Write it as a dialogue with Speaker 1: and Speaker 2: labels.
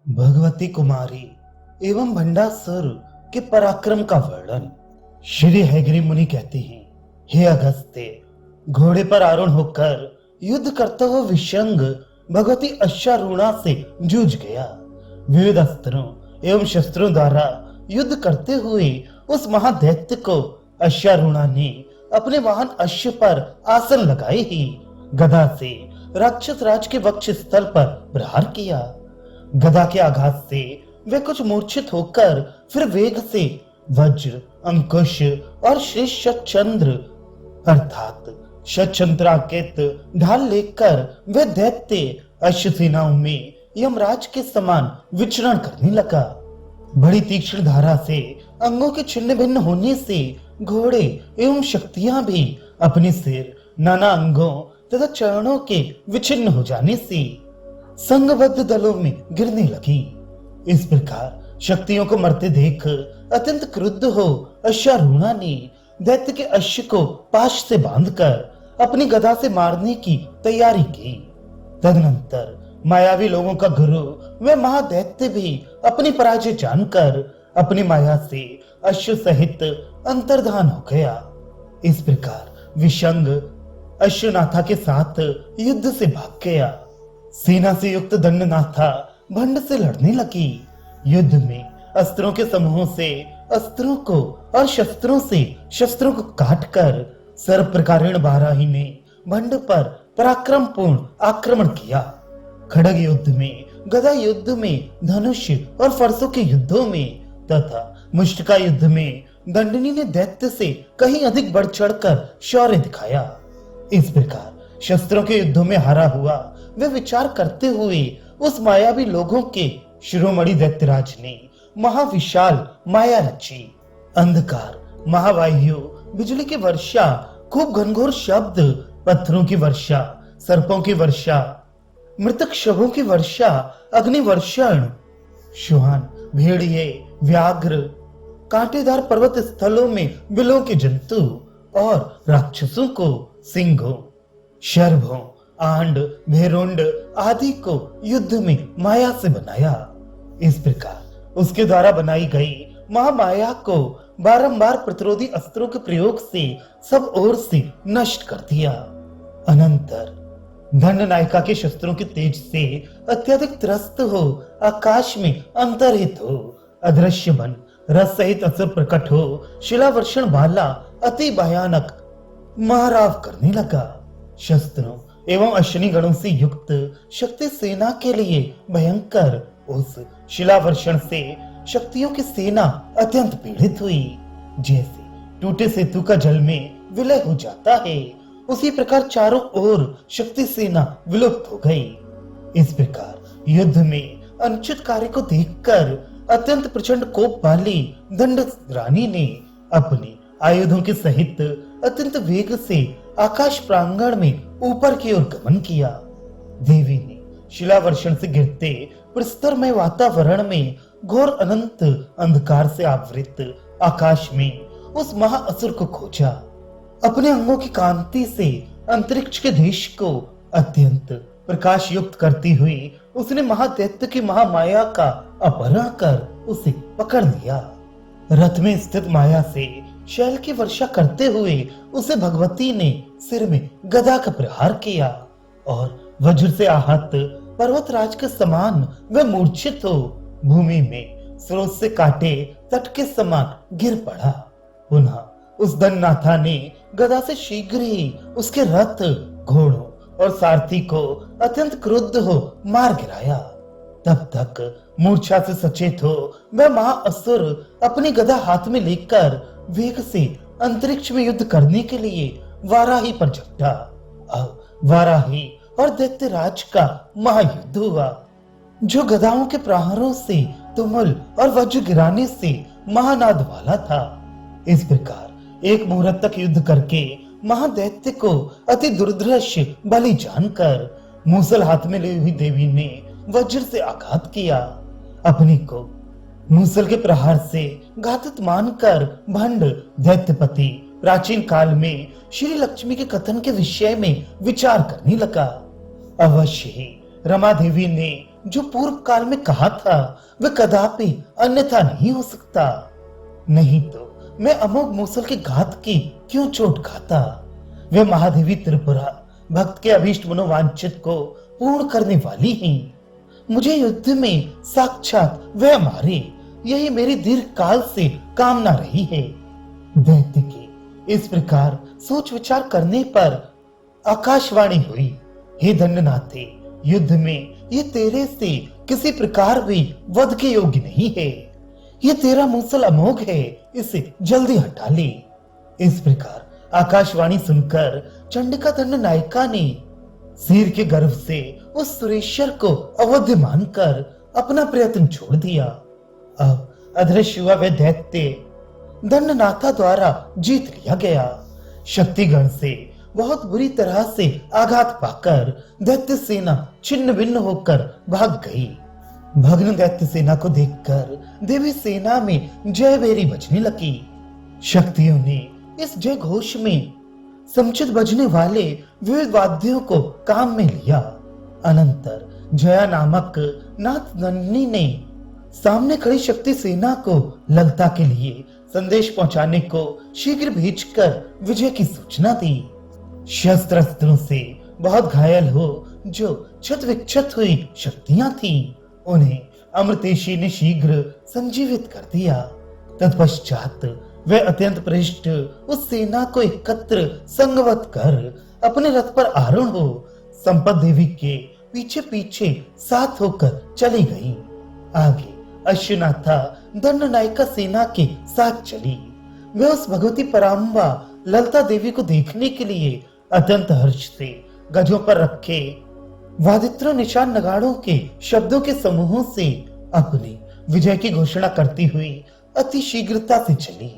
Speaker 1: भगवती कुमारी एवं भंडासुर के पराक्रम का वर्णन। श्री हैग्रीव मुनि कहते हैं, हे अगस्त्य, घोड़े पर आरूढ़ होकर युद्ध करता हुआ विशंग भगवती अश्वारूढ़ा से जूझ गया। विविध अस्त्रों एवं शस्त्रों द्वारा युद्ध करते हुए उस महादैत्य को अश्वारूढ़ा ने अपने वाहन अश्व पर आसन लगाए ही गदा से राक्षस राज के वक्ष स्थल पर प्रहार किया। गदा के आघात से वे कुछ मूर्छित होकर फिर वेग से वज्र, अंकुश और श्रेष्ठ शतचंद्र अर्थात शतचंद्रांकित ढाल लेकर वे दैत्य अश्व सेनाओं में यमराज के समान विचरण करने लगा। बड़ी तीक्ष्ण धारा से अंगों के छिन्न भिन्न होने से घोड़े एवं शक्तियां भी अपने सिर, नाना अंगों तथा चरणों के विच्छिन्न हो जाने से संघबद्ध दलों में गिरने लगी। इस प्रकार शक्तियों को मरते देख अत्यंत क्रुद्ध हो अश्वारूढ़ा ने दैत्य के अश्व को पाश से बांधकर अपनी गदा से मारने की तैयारी की। तदनंतर मायावी लोगों का गुरु व महादैत्य भी अपनी पराजय जानकर अपनी माया से अश्व सहित अंतर्धान हो गया। इस प्रकार विशंग अश्वनाथा के साथ युद्ध से भाग गया। सेना से युक्त दंडनाथा भंड से लड़ने लगी। युद्ध में अस्त्रों के समूहों से अस्त्रों को और शस्त्रों से शस्त्रों को काटकर सर्व प्रकारेण बाराही ने भंड पर पराक्रम पूर्ण आक्रमण किया। खड़ग युद्ध में, गदा युद्ध में, धनुष और फरसों के युद्धों में तथा मुष्टिका युद्ध में दंडनी ने दैत्य से कहीं अधिक बढ़ चढ़कर शौर्य दिखाया। इस प्रकार शस्त्रों के युद्धों में हारा हुआ वे विचार करते हुए उस मायावी लोगों के शिरोमणि दैत्यराज ने महाविशाल माया रची। अंधकार, महावायु, बिजली की वर्षा, खूब घनघोर शब्द, पत्थरों की वर्षा, सर्पों की वर्षा, मृतक शवों की वर्षा, अग्नि वर्षण, शुहान, भेड़िए, व्याघ्र, कांटेदार पर्वत स्थलों में बिलों के जंतु और राक्षसों को सिंहों, शर्भों, आंड, भेरुंड आदि को युद्ध में माया से बनाया। इस प्रकार उसके द्वारा बनाई गई महामाया को बारंबार प्रतिरोधी अस्त्रों के प्रयोग से सब ओर से नष्ट कर दिया। अनंतर दंड नायिका के शस्त्रों के तेज से अत्यधिक त्रस्त हो आकाश में अंतरहित हो अदृश्य बन रस सहित असुर प्रकट हो शिलावर्षण वाला अति भयानक महाराव करने लगा। शस्त्रों एवं अश्विनी गणों से युक्त शक्ति सेना के लिए भयंकर उस शिलावर्षण से शक्तियों की सेना अत्यंत पीड़ित हुई। जैसे टूटे सेतु का जल में विलय हो जाता है, उसी प्रकार चारों ओर शक्ति सेना विलुप्त हो गई। इस प्रकार युद्ध में अनुचित कार्य को देखकर अत्यंत प्रचंड कोप वाली दंड रानी ने अपने आयुधों के सहित अत्यंत वेग से आकाश प्रांगण में ऊपर की ओर गमन किया। देवी ने शिलावर्षण से गिरते प्रस्तरमय वातावरण में घोर अनंत अंधकार से आवृत आकाश में उस महाअसुर को खोजा। अपने अंगों की कांति से अंतरिक्ष के देश को अत्यंत प्रकाश युक्त करती हुई उसने महादैत्य की महामाया का अपहरण कर उसे पकड़ लिया। रथ में स्थित माया से शैल की वर्षा करते हुए उसे भगवती ने सिर में गदा का प्रहार किया और वज्र से आहत पर्वतराज के समान वह मूर्छित हो भूमि में स्रोत से काटे तट के समान गिर पड़ा। पुनः उस दंडनाथा ने गदा से शीघ्र ही उसके रथ, घोड़ों और सारथी को अत्यंत क्रुद्ध हो मार गिराया। तब तक मूर्छा से सचेत हो वह महाअसुर अपनी गदा हाथ में लेकर वेग से अंतरिक्ष में युद्ध करने के लिए वाराही पर झपटा। अब वाराही और दैत्यराज का महायुद्ध हुआ, जो गदाओं के प्रहारों से तुमुल और वज्र गिराने से महानाद वाला था। इस प्रकार एक मुहूर्त तक युद्ध करके महादैत्य को अति दुर्दृश्य बलि जानकर मूसल हाथ में ली हुई देवी ने वज्र से आघात किया। अपनी को मूसल के प्रहार से घातित मानकर भंड दैत्यपति प्राचीन काल में श्री लक्ष्मी के कथन के विषय में विचार करने लगा। अवश्य ही रमा देवी ने जो पूर्व काल में कहा था वह कदापि अन्यथा नहीं हो सकता। नहीं तो मैं अमोघ मूसल के घात की क्यों चोट खाता। वे महादेवी त्रिपुरा भक्त के अभीष्ट मनोवांछित को पूर्ण करने वाली हैं। मुझे युद्ध में साक्षात वह मारे, यही मेरी दीर्घ काल से कामना रही है। दैत्य की इस प्रकार सोच विचार करने पर आकाशवाणी हुई, हे दंडनाथे, युद्ध में ये तेरे से किसी प्रकार भी वध के योग्य नहीं है। ये तेरा मूसल अमोघ है, इसे जल्दी हटा ले। इस प्रकार आकाशवाणी सुनकर चंडिका दंड नायिका ने सिर के गर्भ से उस सुरेश्वर को अवध्य मानकर अपना प्रयत्न छोड़ दिया। अब अदृश्य हुआ वह दैत्य दंडनाथा द्वारा जीत लिया गया। शक्तिगण से बहुत बुरी तरह से आघात पाकर दैत्य सेना छिन्न भिन्न होकर भाग गई। भग्न दैत्य सेना को देखकर देवी सेना में जय बेरी बजने लगी। शक्तियों ने इस जय घोष में समुचित बजने वाले विविध वाद्यों को काम में लिया। अनंतर जया नामक नाथ नन्नी ने सामने खड़ी शक्ति सेना को ललता के लिए संदेश पहुंचाने को शीघ्र भेजकर विजय की सूचना दी। शस्त्र अस्त्रों से बहुत घायल हो जो क्षत विक्षत हुई शक्तियां थीं, उन्हें अमृतेशी ने शीघ्र संजीवित कर दिया। तत्पश्चात वह अत्यंत पृष्ठ उस सेना को एकत्र संगवत कर अपने रथ पर आरूढ़ हो संपत देवी के पीछे पीछे साथ होकर चली गई। आगे अश्वनाथा दंड नायिका सेना के साथ चली। वह उस भगवती पराम्बा ललता देवी को देखने के लिए अत्यंत हर्ष से गजों पर रखे वादित्रों निशान नगाड़ों के शब्दों के समूहों से अपनी विजय की घोषणा करती हुई अति शीघ्रता से चली।